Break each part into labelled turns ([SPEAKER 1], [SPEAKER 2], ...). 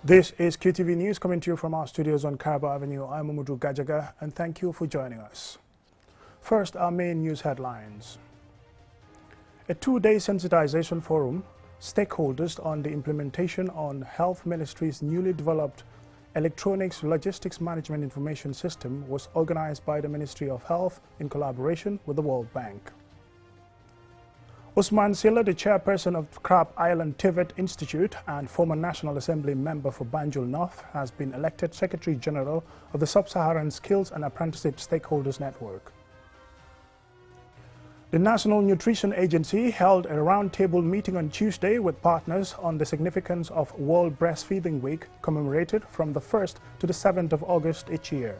[SPEAKER 1] This is QTV News coming to you from our studios on Caraba Avenue. I'm Umudu Gajaga, and thank you for joining us. First, our main news headlines. A two-day sensitization forum, stakeholders on the implementation on Health Ministry's newly developed Electronics Logistics Management Information System was organized by the Ministry of Health in collaboration with the World Bank. Usman Silla, the chairperson of Crab Island TVET Institute and former National Assembly member for Banjul North, has been elected Secretary General of the Sub-Saharan Skills and Apprenticeship Stakeholders Network. The National Nutrition Agency held a roundtable meeting on Tuesday with partners on the significance of World Breastfeeding Week, commemorated from the 1st to the 7th of August each year.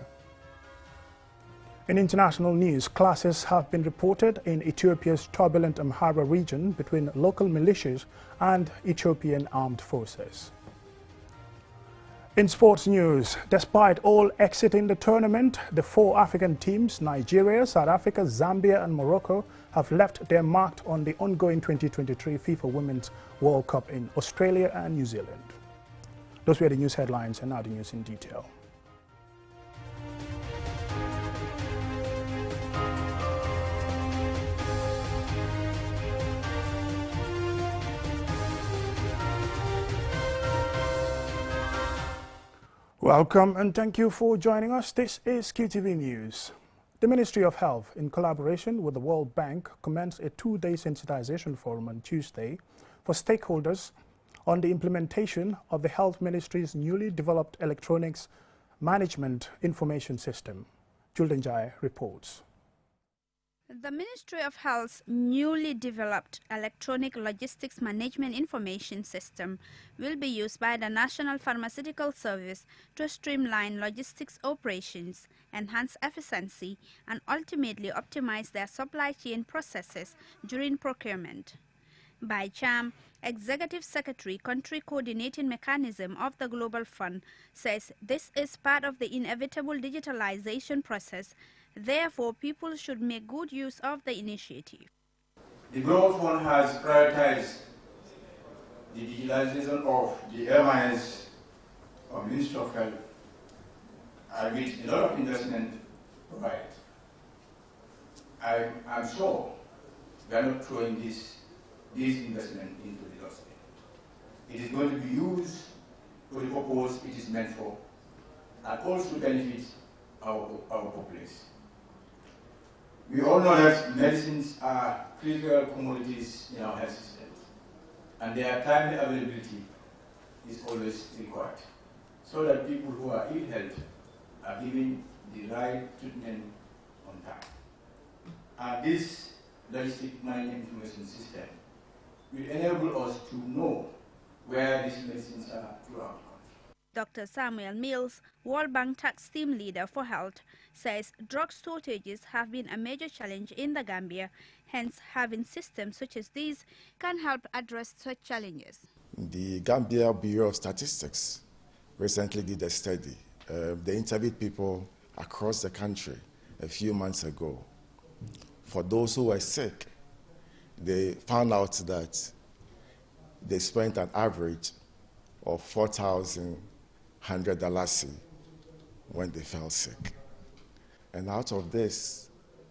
[SPEAKER 1] In international news, clashes have been reported in Ethiopia's turbulent Amhara region between local militias and Ethiopian armed forces. In sports news, despite all exiting the tournament, the four African teams, Nigeria, South Africa, Zambia and Morocco, have left their mark on the ongoing 2023 FIFA Women's World Cup in Australia and New Zealand. Those were the news headlines, and now the news in detail. Welcome and thank you for joining us. This is QTV News. The Ministry of Health, in collaboration with the World Bank, commenced a two-day sensitization forum on Tuesday for stakeholders on the implementation of the Health Ministry's newly developed Electronics Management Information System. Julden Jai reports.
[SPEAKER 2] The Ministry of Health's newly developed Electronic Logistics Management Information System will be used by the National Pharmaceutical Service to streamline logistics operations, enhance efficiency, and ultimately optimize their supply chain processes during procurement. Bai Cham, Executive Secretary, Country Coordinating Mechanism of the Global Fund, says this is part of the inevitable digitalization process. Therefore, people should make good use of the initiative.
[SPEAKER 3] The Global Fund has prioritized the digitalization of the airlines of Ministry of Health, with a lot of investment provided. I'm sure we are not throwing this investment into the dustbin. It is going to be used for the purpose it is meant for, and also benefit our populace. We all know that medicines are critical commodities in our health systems, and their timely availability is always required, so that people who are ill health are given the right treatment on time. And this logistic management information system will enable us to know where these medicines are throughout the country.
[SPEAKER 2] Dr. Samuel Mills, World Bank Tax Team Leader for Health, says drug shortages have been a major challenge in the Gambia. Hence, having systems such as these can help address such challenges.
[SPEAKER 4] The Gambia Bureau of Statistics recently did a study. They interviewed people across the country a few months ago. For those who were sick, they found out that they spent an average of $4,100 when they fell sick. And out of this,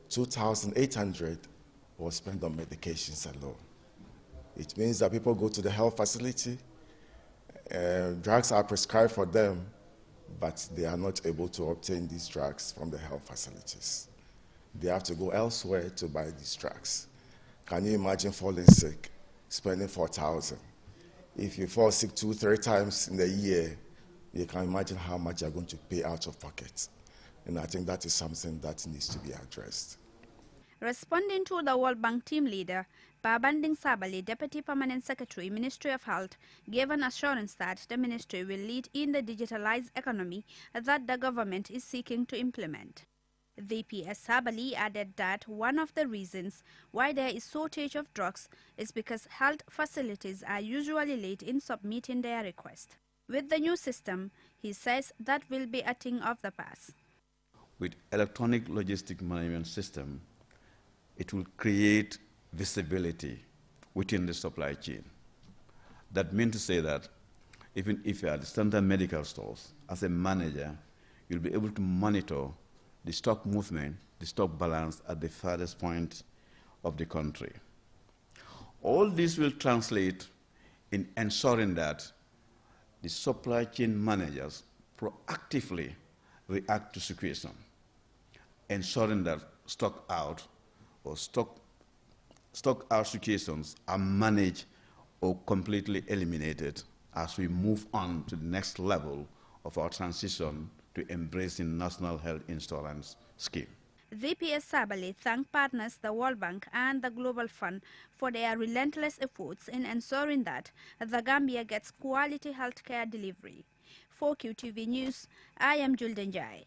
[SPEAKER 4] $2,800 was spent on medications alone. It means that people go to the health facility, drugs are prescribed for them, but they are not able to obtain these drugs from the health facilities. They have to go elsewhere to buy these drugs. Can you imagine falling sick, spending $4,000? If you fall sick 2-3 times in a year, you can imagine how much you're going to pay out of pocket. And I think that is something that needs to be addressed.
[SPEAKER 2] Responding to the World Bank team leader, Babanding Sabali, Deputy Permanent Secretary, Ministry of Health, gave an assurance that the ministry will lead in the digitalized economy that the government is seeking to implement. VPS Sabali added that one of the reasons why there is shortage of drugs is because health facilities are usually late in submitting their request. With the new system, he says that will be a thing of the past.
[SPEAKER 5] With electronic logistic management system, it will create visibility within the supply chain. That means to say that even if you're at the standard medical stores, as a manager, you'll be able to monitor the stock movement, the stock balance at the farthest point of the country. All this will translate in ensuring that the supply chain managers proactively react to situation, ensuring that stock out or stock out situations are managed or completely eliminated as we move on to the next level of our transition to embracing National Health Insurance Scheme.
[SPEAKER 2] VPS Sabali thanked partners the World Bank and the Global Fund for their relentless efforts in ensuring that the Gambia gets quality healthcare delivery. For QTV News, I am Julden Jai.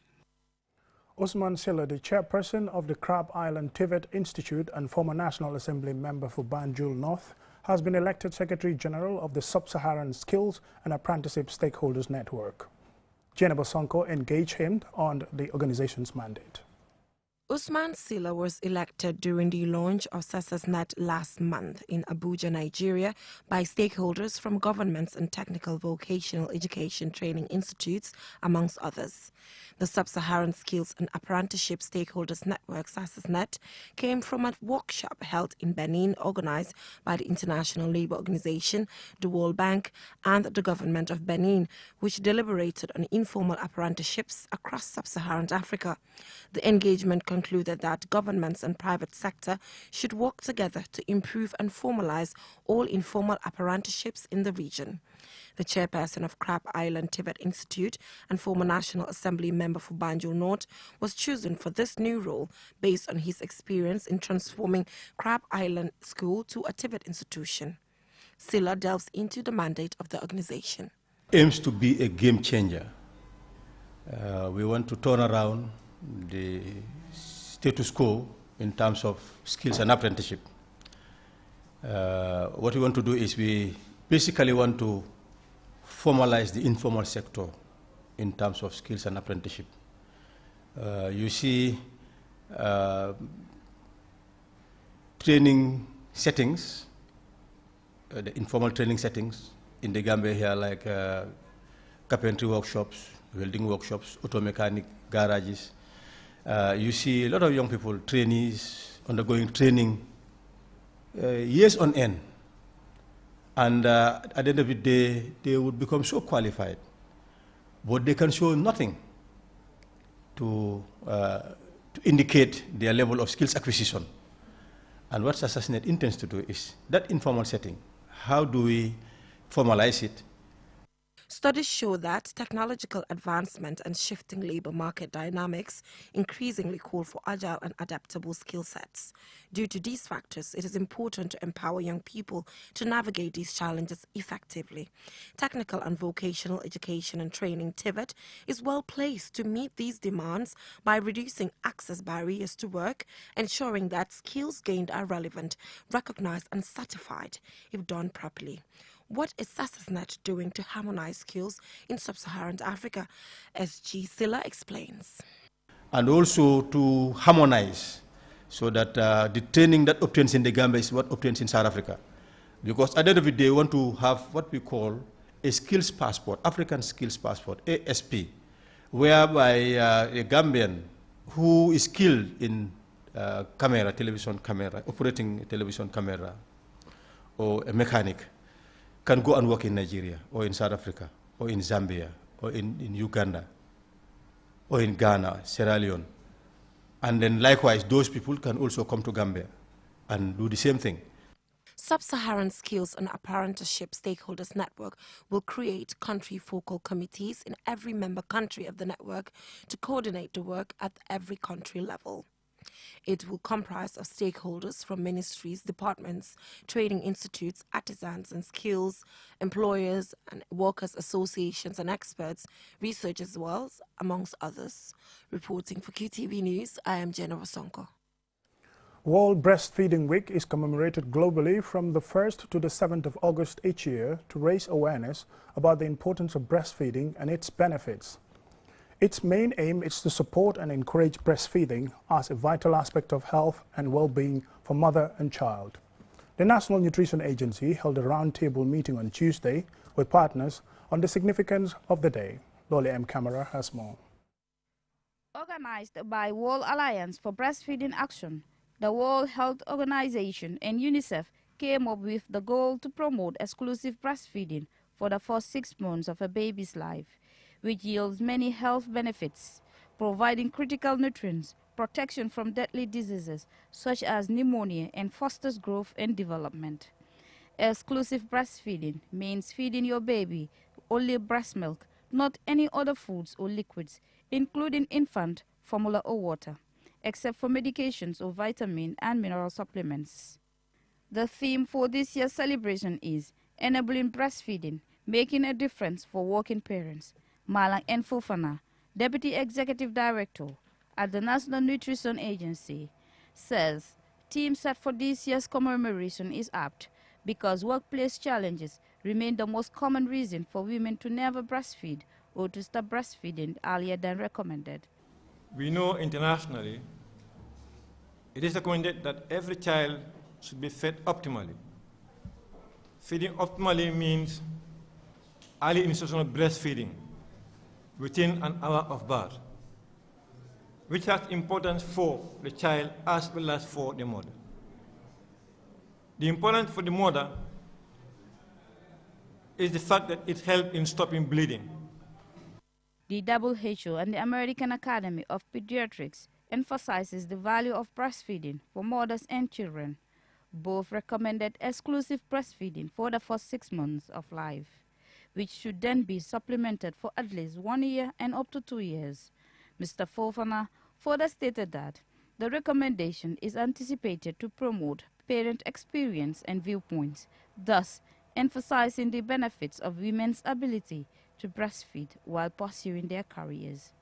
[SPEAKER 1] Usman Silla, the chairperson of the Crab Island TVET Institute and former National Assembly member for Banjul North, has been elected Secretary General of the Sub-Saharan Skills and Apprenticeship Stakeholders Network. Jennifer Sonko engaged him on the organization's mandate.
[SPEAKER 6] Usman Silla was elected during the launch of SASASNet last month in Abuja, Nigeria, by stakeholders from governments and technical vocational education training institutes, amongst others. The Sub-Saharan Skills and Apprenticeship Stakeholders Network, SASASNet, came from a workshop held in Benin organized by the International Labour Organization, the World Bank, and the government of Benin, which deliberated on informal apprenticeships across sub-Saharan Africa. The engagement concluded that governments and private sector should work together to improve and formalize all informal apprenticeships in the region. The chairperson of Crab Island TVET Institute and former National Assembly member for Banjul North was chosen for this new role based on his experience in transforming Crab Island School to a TVET institution. Silla delves into the mandate of the organization.
[SPEAKER 7] Aims to be a game changer. We want to turn around the status quo in terms of skills and apprenticeship. What we want to do is we basically want to formalize the informal sector in terms of skills and apprenticeship. You see training settings, the informal training settings in the Gambia here, like carpentry workshops, welding workshops, auto mechanic garages. You see a lot of young people, trainees, undergoing training years on end. And at the end of the day, they would become so qualified, but they can show nothing to indicate their level of skills acquisition. And what SASASNet intends to do is that informal setting, how do we formalize it?
[SPEAKER 6] Studies show that technological advancement and shifting labor market dynamics increasingly call for agile and adaptable skill sets. Due to these factors, it is important to empower young people to navigate these challenges effectively. Technical and vocational education and training TVET is well placed to meet these demands by reducing access barriers to work, ensuring that skills gained are relevant, recognized and certified if done properly. What is SASASNet doing to harmonize skills in sub-Saharan Africa? SG Silla explains.
[SPEAKER 7] And also to harmonize so that the training that obtains in the Gambia is what obtains in South Africa. Because at the end of the day, we want to have what we call a skills passport, African skills passport, ASP, whereby a Gambian who is skilled in television camera, operating a television camera, or a mechanic, can go and work in Nigeria, or in South Africa, or in Zambia, or in Uganda, or in Ghana, Sierra Leone. And then likewise, those people can also come to Gambia and do the same thing.
[SPEAKER 6] Sub-Saharan Skills and Apprenticeship Stakeholders Network will create country focal committees in every member country of the network to coordinate the work at every country level. It will comprise of stakeholders from ministries, departments, training institutes, artisans and skills, employers and workers' associations and experts, researchers as well, amongst others. Reporting for QTV News, I am Jennifer Sonko.
[SPEAKER 1] World Breastfeeding Week is commemorated globally from the 1st to the 7th of August each year to raise awareness about the importance of breastfeeding and its benefits. Its main aim is to support and encourage breastfeeding as a vital aspect of health and well-being for mother and child. The National Nutrition Agency held a roundtable meeting on Tuesday with partners on the significance of the day. Lolly M. Camara has more.
[SPEAKER 2] Organized by World Alliance for Breastfeeding Action, the World Health Organization and UNICEF came up with the goal to promote exclusive breastfeeding for the first 6 months of a baby's life, which yields many health benefits, providing critical nutrients, protection from deadly diseases such as pneumonia, and fosters growth and development. Exclusive breastfeeding means feeding your baby only breast milk, not any other foods or liquids, including infant formula or water, except for medications or vitamin and mineral supplements. The theme for this year's celebration is Enabling Breastfeeding, Making a Difference for Working Parents. Malang N. Fofana, Deputy Executive Director at the National Nutrition Agency, says theme set for this year's commemoration is apt because workplace challenges remain the most common reason for women to never breastfeed or to stop breastfeeding earlier than recommended.
[SPEAKER 8] We know internationally it is recommended that every child should be fed optimally. Feeding optimally means early institutional breastfeeding within an hour of birth, which has importance for the child as well as for the mother. The importance for the mother is the fact that it helps in stopping bleeding.
[SPEAKER 2] The WHO and the American Academy of Pediatrics emphasizes the value of breastfeeding for mothers and children. Both recommended exclusive breastfeeding for the first 6 months of life, which should then be supplemented for at least 1 year and up to 2 years. Mr. Fofana further stated that the recommendation is anticipated to promote parent experience and viewpoints, thus emphasizing the benefits of women's ability to breastfeed while pursuing their careers.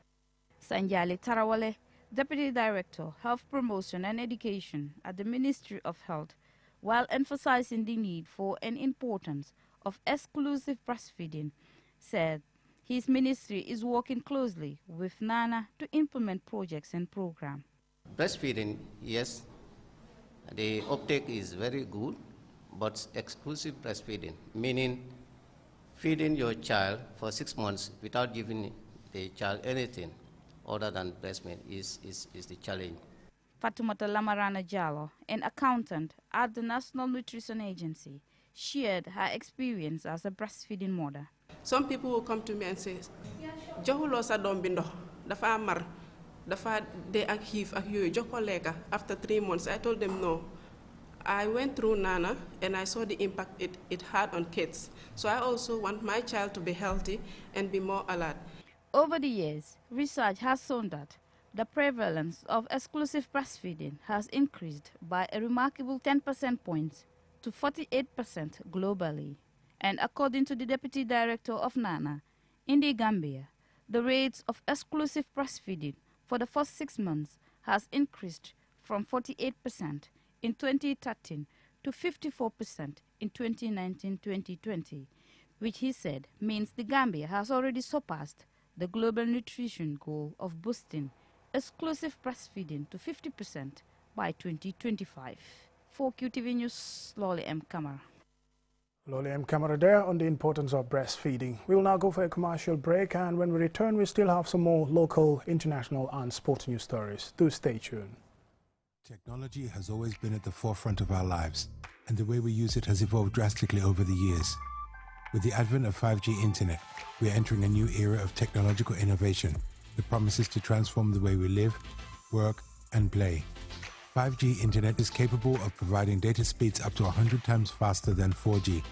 [SPEAKER 2] Sanjali Tarawale, Deputy Director, Health Promotion and Education at the Ministry of Health, while emphasizing the need for and importance of exclusive breastfeeding, said his ministry is working closely with NANA to implement projects and programs.
[SPEAKER 9] Breastfeeding, yes, the uptake is very good, but exclusive breastfeeding, meaning feeding your child for 6 months without giving the child anything other than breast milk is the challenge.
[SPEAKER 2] Fatumata Lamarana Jallo, an accountant at the National Nutrition Agency, shared her experience as a breastfeeding mother.
[SPEAKER 10] Some people will come to me and say, "Johulo sa dom bi ndox dafa mar dafa de ak xiif ak yoyu jox ko lekka." After 3 months, I told them no. I went through NANA and I saw the impact it had on kids. So I also want my child to be healthy and be more alert.
[SPEAKER 2] Over the years, research has shown that the prevalence of exclusive breastfeeding has increased by a remarkable 10% points to 48% globally. And according to the Deputy Director of NANA, in the Gambia, the rates of exclusive breastfeeding for the first 6 months has increased from 48% in 2013 to 54% in 2019-2020, which he said means the Gambia has already surpassed the global nutrition goal of boosting exclusive breastfeeding to 50% by 2025. For QTV News, Lolly M. Camara.
[SPEAKER 1] Lolly M. Camara there on the importance of breastfeeding. We will now go for a commercial break, and when we return, we still have some more local, international and sports news stories. Do stay tuned.
[SPEAKER 11] Technology has always been at the forefront of our lives, and the way we use it has evolved drastically over the years. With the advent of 5G internet, we are entering a new era of technological innovation that promises to transform the way we live, work, and play. 5G internet is capable of providing data speeds up to 100 times faster than 4G,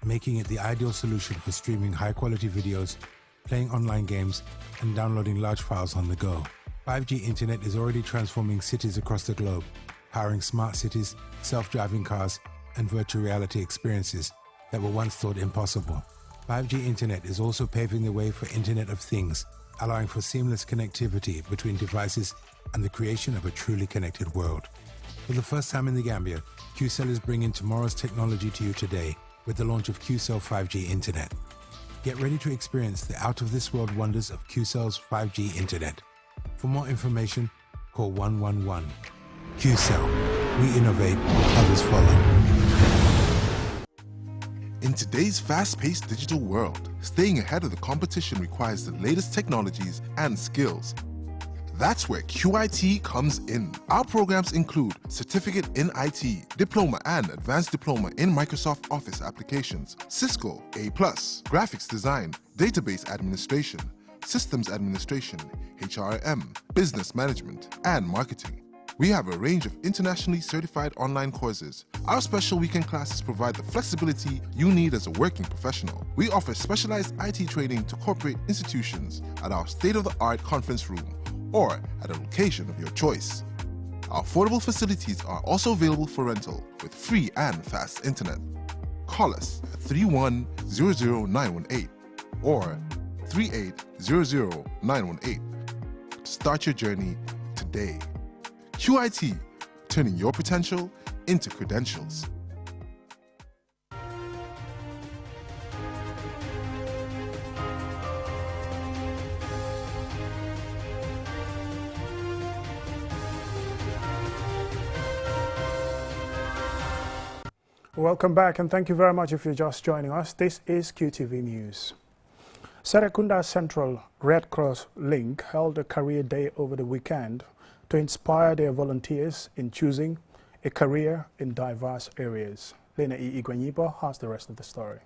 [SPEAKER 11] making it the ideal solution for streaming high-quality videos, playing online games, and downloading large files on the go. 5G internet is already transforming cities across the globe, powering smart cities, self-driving cars, and virtual reality experiences that were once thought impossible. 5G internet is also paving the way for Internet of Things, allowing for seamless connectivity between devices and the creation of a truly connected world. For the first time in the Gambia, QCell is bringing tomorrow's technology to you today with the launch of QCell 5G Internet. Get ready to experience the out-of-this-world wonders of QCell's 5G Internet. For more information, call 111. QCell. We innovate, others follow.
[SPEAKER 12] In today's fast-paced digital world, staying ahead of the competition requires the latest technologies and skills. That's where QIT comes in. Our programs include Certificate in IT, Diploma and Advanced Diploma in Microsoft Office Applications, Cisco A+, Graphics Design, Database Administration, Systems Administration, HRM, Business Management, and Marketing. We have a range of internationally certified online courses. Our special weekend classes provide the flexibility you need as a working professional. We offer specialized IT training to corporate institutions at our state-of-the-art conference room or at a location of your choice. Our affordable facilities are also available for rental with free and fast internet. Call us at 3100918 or 3800918 to start your journey today. QIT, turning your potential into credentials.
[SPEAKER 1] Welcome back, and thank you very much if you're just joining us. This is QTV News. Serekunda Central Red Cross Link held a career day over the weekend to inspire their volunteers in choosing a career in diverse areas. Lena E. Igwenyiba has the rest of the story.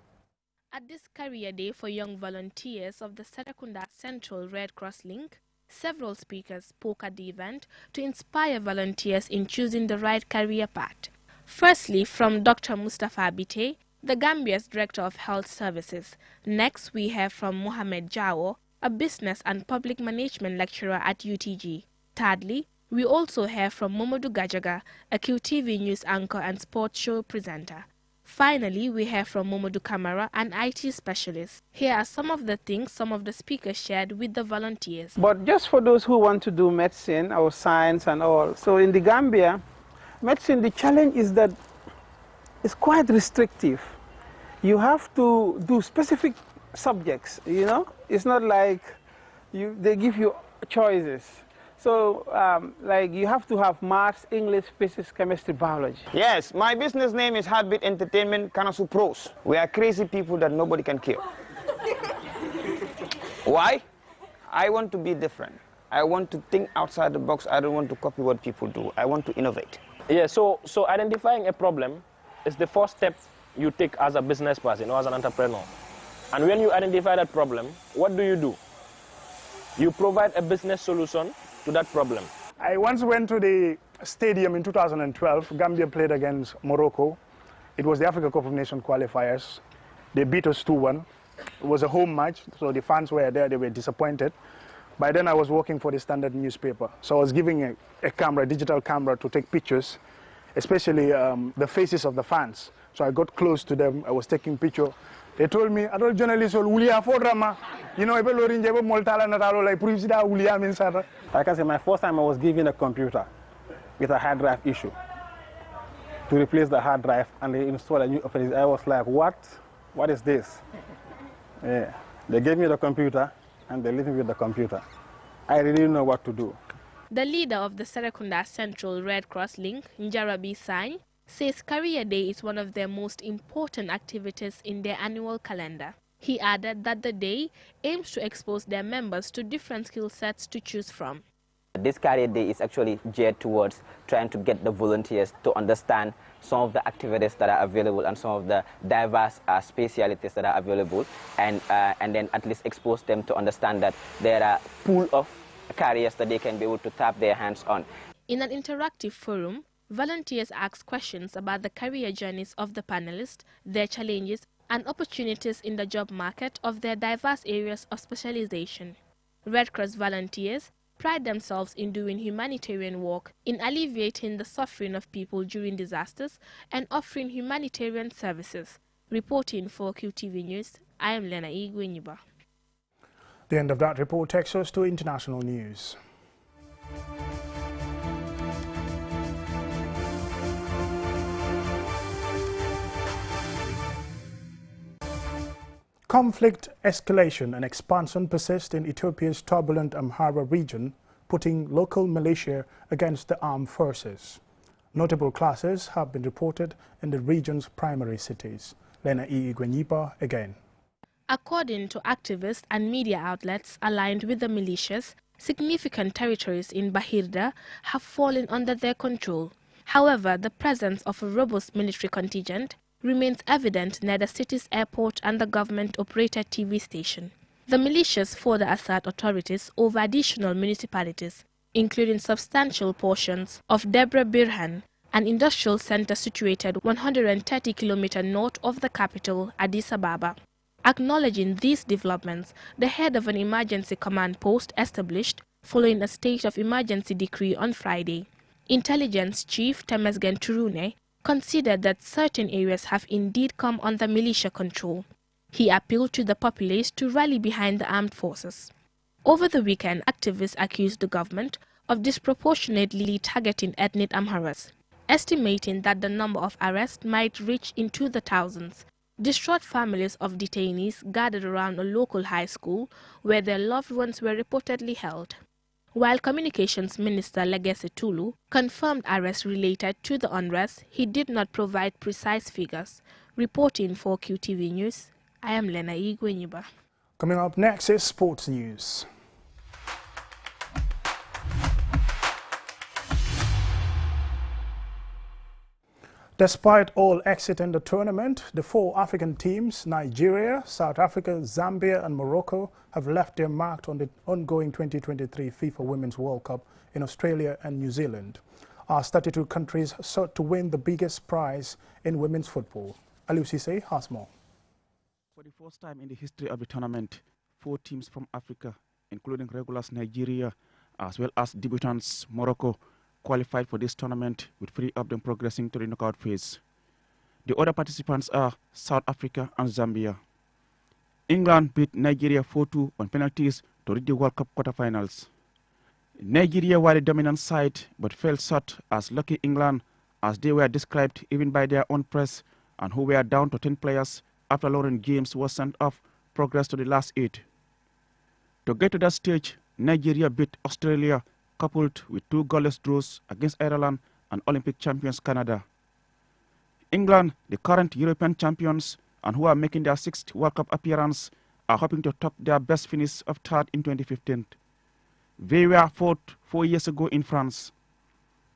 [SPEAKER 13] At this career day for young volunteers of the Serekunda Central Red Cross Link, several speakers spoke at the event to inspire volunteers in choosing the right career path. Firstly, from Dr. Mustafa Bite, the Gambia's Director of Health Services. Next, we have from Mohamed Jawo, a business and public management lecturer at UTG. Thirdly, we also have from Momodu Gajaga, a QTV news anchor and sports show presenter. Finally, we have from Momodu Kamara, an IT specialist. Here are some of the things some of the speakers shared with the volunteers.
[SPEAKER 14] But just for those who want to do medicine or science and all, so in the Gambia, medicine, the challenge is that it's quite restrictive. You have to do specific subjects, you know? It's not like they give you choices. So, like, you have to have maths, English, physics, chemistry, biology.
[SPEAKER 15] Yes, my business name is Heartbeat Entertainment Kanasu Pros. We are crazy people that nobody can kill. Why? I want to be different. I want to think outside the box. I don't want to copy what people do. I want to innovate.
[SPEAKER 16] Yeah, so identifying a problem is the first step you take as a business person or as an entrepreneur. And when you identify that problem, what do? You provide a business solution to that problem.
[SPEAKER 1] I once went to the stadium in 2012. Gambia played against Morocco. It was the Africa Cup of Nations qualifiers. They beat us 2-1. It was a home match, so the fans were there. They were disappointed. By then, I was working for the Standard newspaper. So I was giving a camera, digital camera, to take pictures, especially the faces of the fans. So I got close to them. I was taking pictures. They told me, adult journalist, you know,
[SPEAKER 14] like I said, my first time I was given a computer with a hard drive issue to replace the hard drive, and they installed a new operating. I was like, what? What is this? Yeah. They gave me the computer, and they left me with the computer. I really didn't know what to do.
[SPEAKER 13] The leader of the Serekunda Central Red Cross Link, Njarabi Sany, says Career Day is one of their most important activities in their annual calendar. He added that the day aims to expose their members to different skill sets to choose from.
[SPEAKER 17] This Career Day is actually geared towards trying to get the volunteers to understand some of the activities that are available and some of the diverse specialities that are available, and then at least expose them to understand that there are a pool of careers that they can be able to tap their hands on.
[SPEAKER 13] In an interactive forum, volunteers asked questions about the career journeys of the panelists, their challenges and opportunities in the job market of their diverse areas of specialization. Red Cross volunteers pride themselves in doing humanitarian work, in alleviating the suffering of people during disasters and offering humanitarian services. Reporting for QTV News, I am Lena Igwenyiba.
[SPEAKER 1] The end of that report takes us to international news. Conflict escalation and expansion persist in Ethiopia's turbulent Amhara region, putting local militia against the armed forces. Notable clashes have been reported in the region's primary cities. Lena E. Igwenyiba again.
[SPEAKER 13] According to activists and media outlets aligned with the militias, significant territories in Bahirda have fallen under their control. However, the presence of a robust military contingent remains evident near the city's airport and the government-operated TV station. The militias further assert authorities over additional municipalities, including substantial portions of Debre Birhan, an industrial center situated 130 kilometers north of the capital, Addis Ababa. Acknowledging these developments, the head of an emergency command post established following a state of emergency decree on Friday, Intelligence Chief Temesgen Turune, considered that certain areas have indeed come under militia control. He appealed to the populace to rally behind the armed forces. Over the weekend, activists accused the government of disproportionately targeting ethnic Amharas, estimating that the number of arrests might reach into the thousands. Distraught families of detainees gathered around a local high school where their loved ones were reportedly held. While Communications Minister Legesse Tulu confirmed arrests related to the unrest, he did not provide precise figures. Reporting for QTV News, I am Lena Igwenyiba.
[SPEAKER 1] Coming up next is sports news. Despite all exit in the tournament, the 4 African teams, Nigeria, South Africa, Zambia and Morocco, have left their mark on the ongoing 2023 FIFA Women's World Cup in Australia and New Zealand. As 32 countries sought to win the biggest prize in women's football. Aliou Cissé has more.
[SPEAKER 18] For the first time in the history of the tournament, 4 teams from Africa, including regulars Nigeria, as well as debutants Morocco, qualified for this tournament, with 3 of them progressing to the knockout phase. The other participants are South Africa and Zambia. England beat Nigeria 4-2 on penalties to reach the World Cup quarterfinals. Nigeria were the dominant side but fell short as lucky England, as they were described even by their own press, and who were down to 10 players after Lauren James was sent off, progressed to the last 8. To get to that stage, Nigeria beat Australia, coupled with 2 goalless draws against Ireland and Olympic champions Canada. England, the current European champions and who are making their 6th World Cup appearance, are hoping to top their best finish of 3rd in 2015. They were 4th 4 years ago in France.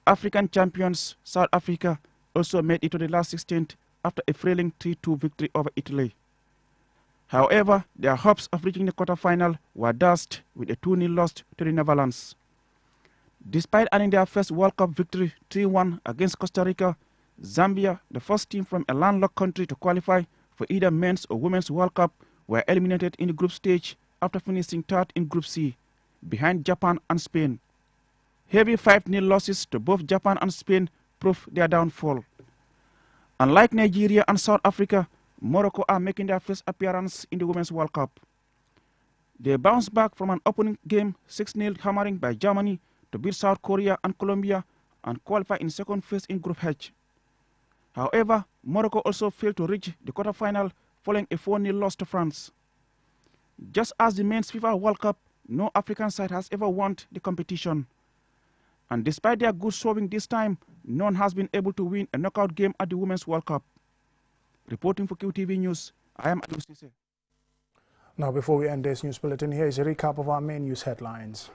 [SPEAKER 18] African champions South Africa also made it to the last 16th after a thrilling 3-2 victory over Italy. However, their hopes of reaching the quarterfinal were dashed with a 2-0 loss to the Netherlands. Despite earning their first World Cup victory 3-1 against Costa Rica, Zambia, the first team from a landlocked country to qualify for either men's or women's World Cup, were eliminated in the group stage after finishing 3rd in Group C, behind Japan and Spain. Heavy 5-0 losses to both Japan and Spain proved their downfall. Unlike Nigeria and South Africa, Morocco are making their first appearance in the Women's World Cup. They bounced back from an opening game 6-0 hammering by Germany to beat South Korea and Colombia and qualify in second phase in Group H. However, Morocco also failed to reach the quarterfinal following a 4-0 loss to France. Just as the men's FIFA World Cup, no African side has ever won the competition. And despite their good showing this time, none has been able to win a knockout game at the Women's World Cup. Reporting for QTV News, I am Aliou Cissé.
[SPEAKER 1] Now, before we end this news bulletin, here is a recap of our main news headlines.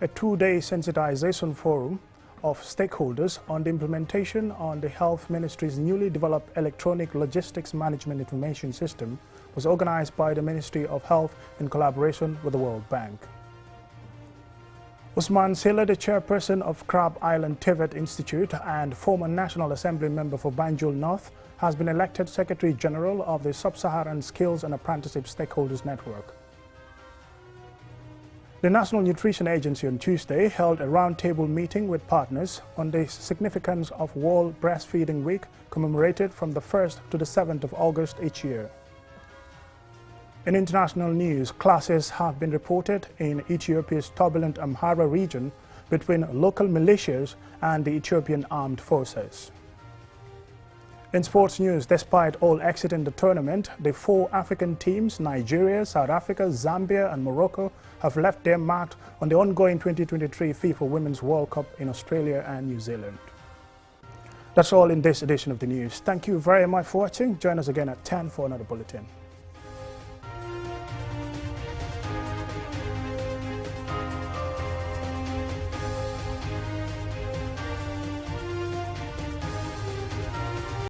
[SPEAKER 1] A 2-day sensitization forum of stakeholders on the implementation on the Health Ministry's newly developed Electronic Logistics Management Information System was organized by the Ministry of Health in collaboration with the World Bank. Usman Silla, the chairperson of Crab Island TVET Institute and former National Assembly member for Banjul North, has been elected Secretary General of the Sub-Saharan Skills and Apprenticeship Stakeholders Network. The National Nutrition Agency on Tuesday held a roundtable meeting with partners on the significance of World Breastfeeding Week, commemorated from the 1st to the 7th of August each year. In international news, clashes have been reported in Ethiopia's turbulent Amhara region between local militias and the Ethiopian armed forces. In sports news, despite all exit in the tournament, the 4 African teams, Nigeria, South Africa, Zambia and Morocco, have left their mark on the ongoing 2023 FIFA Women's World Cup in Australia and New Zealand. That's all in this edition of the news. Thank you very much for watching. Join us again at 10 for another bulletin.